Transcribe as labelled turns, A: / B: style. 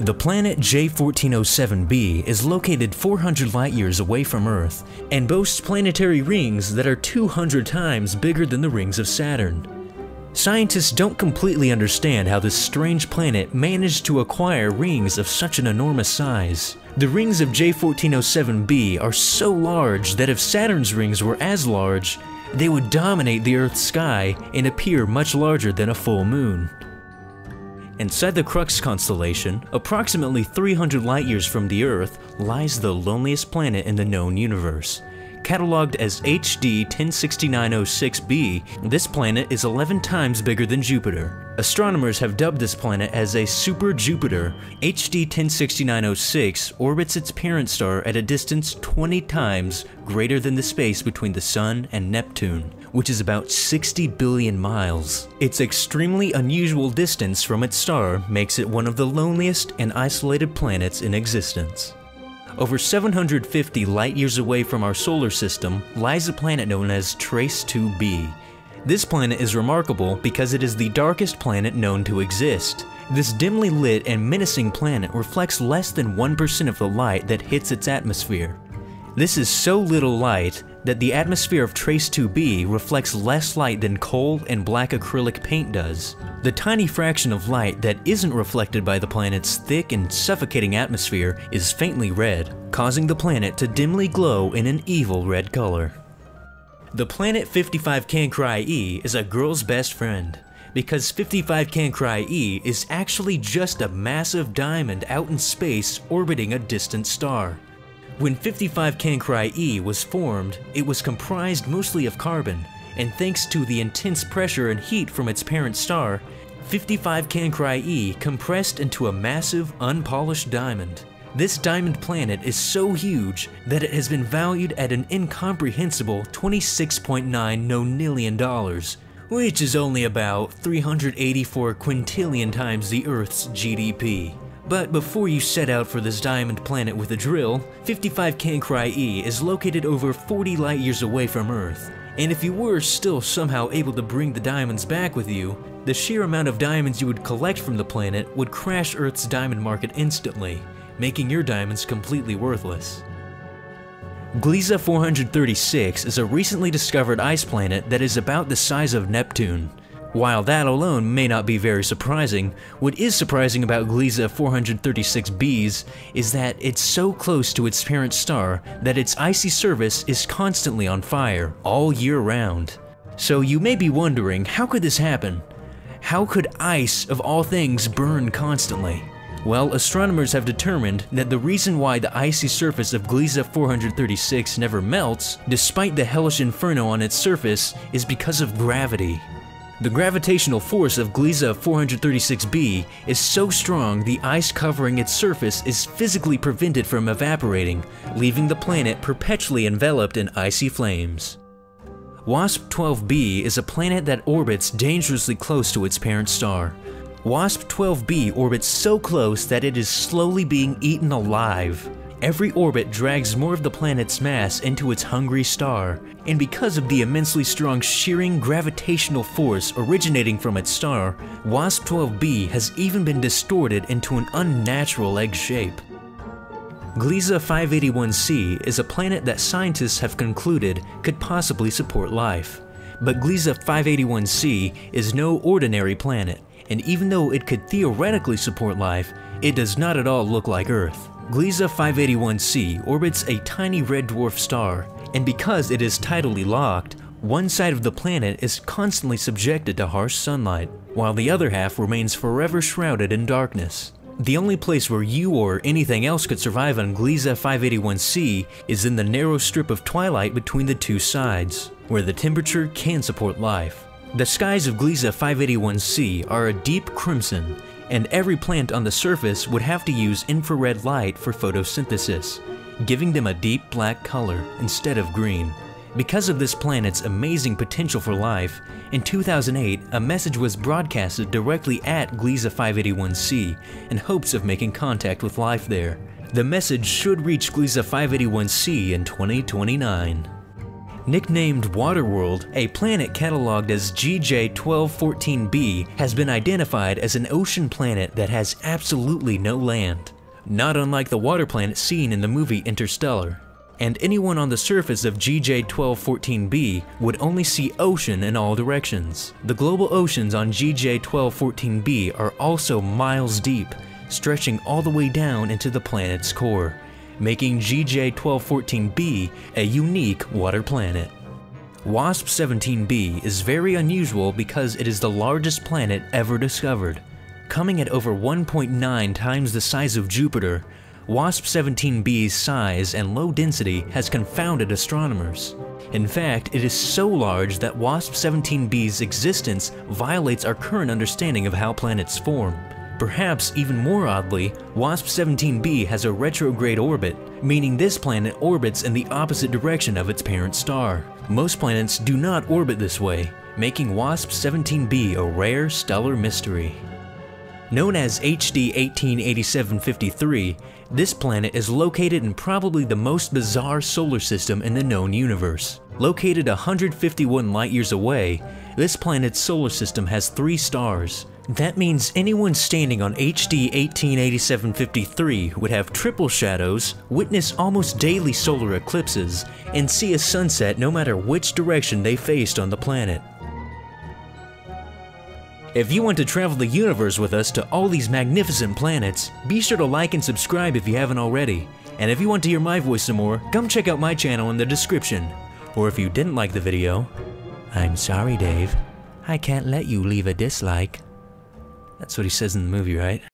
A: The planet J1407b is located 400 light-years away from Earth and boasts planetary rings that are 200 times bigger than the rings of Saturn. Scientists don't completely understand how this strange planet managed to acquire rings of such an enormous size. The rings of J1407b are so large that if Saturn's rings were as large, they would dominate the Earth's sky and appear much larger than a full moon. Inside the Crux constellation, approximately 300 light-years from the Earth, lies the loneliest planet in the known universe. Cataloged as HD 106906b, this planet is 11 times bigger than Jupiter. Astronomers have dubbed this planet as a super Jupiter. HD 106906 orbits its parent star at a distance 20 times greater than the space between the Sun and Neptune, which is about 60 billion miles. Its extremely unusual distance from its star makes it one of the loneliest and isolated planets in existence. Over 750 light-years away from our solar system lies a planet known as Trace 2b. This planet is remarkable because it is the darkest planet known to exist. This dimly lit and menacing planet reflects less than 1% of the light that hits its atmosphere. This is so little light that the atmosphere of Trace 2b reflects less light than coal and black acrylic paint does. The tiny fraction of light that isn't reflected by the planet's thick and suffocating atmosphere is faintly red, causing the planet to dimly glow in an evil red color. The planet 55 Cancri e is a girl's best friend, because 55 Cancri e is actually just a massive diamond out in space orbiting a distant star. When 55 Cancri e was formed, it was comprised mostly of carbon, and thanks to the intense pressure and heat from its parent star, 55 Cancri e compressed into a massive, unpolished diamond. This diamond planet is so huge that it has been valued at an incomprehensible $26.9 nonillion, which is only about 384 quintillion times the Earth's GDP. But before you set out for this diamond planet with a drill, 55 Cancri e is located over 40 light-years away from Earth. And if you were still somehow able to bring the diamonds back with you, the sheer amount of diamonds you would collect from the planet would crash Earth's diamond market instantly, making your diamonds completely worthless. Gliese 436 is a recently discovered ice planet that is about the size of Neptune. While that alone may not be very surprising, what is surprising about Gliese 436b's is that it's so close to its parent star that its icy surface is constantly on fire all year round. So you may be wondering, how could this happen? How could ice, of all things, burn constantly? Well, astronomers have determined that the reason why the icy surface of Gliese 436 never melts, despite the hellish inferno on its surface, is because of gravity. The gravitational force of Gliese 436b is so strong the ice covering its surface is physically prevented from evaporating, leaving the planet perpetually enveloped in icy flames. WASP-12b is a planet that orbits dangerously close to its parent star. WASP-12b orbits so close that it is slowly being eaten alive. Every orbit drags more of the planet's mass into its hungry star, and because of the immensely strong shearing gravitational force originating from its star, WASP-12b has even been distorted into an unnatural egg shape. Gliese 581c is a planet that scientists have concluded could possibly support life. But Gliese 581c is no ordinary planet, and even though it could theoretically support life, it does not at all look like Earth. Gliese 581c orbits a tiny red dwarf star, and because it is tidally locked, one side of the planet is constantly subjected to harsh sunlight, while the other half remains forever shrouded in darkness. The only place where you or anything else could survive on Gliese 581c is in the narrow strip of twilight between the two sides, where the temperature can support life. The skies of Gliese 581c are a deep crimson, and every plant on the surface would have to use infrared light for photosynthesis, giving them a deep black color instead of green. Because of this planet's amazing potential for life, in 2008 a message was broadcasted directly at Gliese 581c in hopes of making contact with life there. The message should reach Gliese 581c in 2029. Nicknamed Waterworld, a planet cataloged as GJ1214b has been identified as an ocean planet that has absolutely no land, not unlike the water planet seen in the movie Interstellar. And anyone on the surface of GJ1214b would only see ocean in all directions. The global oceans on GJ1214b are also miles deep, stretching all the way down into the planet's core, making GJ1214b a unique water planet. WASP-17b is very unusual because it is the largest planet ever discovered. Coming at over 1.9 times the size of Jupiter, WASP-17b's size and low density has confounded astronomers. In fact, it is so large that WASP-17b's existence violates our current understanding of how planets form. Perhaps even more oddly, WASP-17b has a retrograde orbit, meaning this planet orbits in the opposite direction of its parent star. Most planets do not orbit this way, making WASP-17b a rare stellar mystery. Known as HD 188753, this planet is located in probably the most bizarre solar system in the known universe. Located 151 light-years away, this planet's solar system has 3 stars. That means anyone standing on HD 188753 would have triple shadows, witness almost daily solar eclipses, and see a sunset no matter which direction they faced on the planet. If you want to travel the universe with us to all these magnificent planets, be sure to like and subscribe if you haven't already. And if you want to hear my voice some more, come check out my channel in the description. Or if you didn't like the video, I'm sorry, Dave. I can't let you leave a dislike. That's what he says in the movie, right?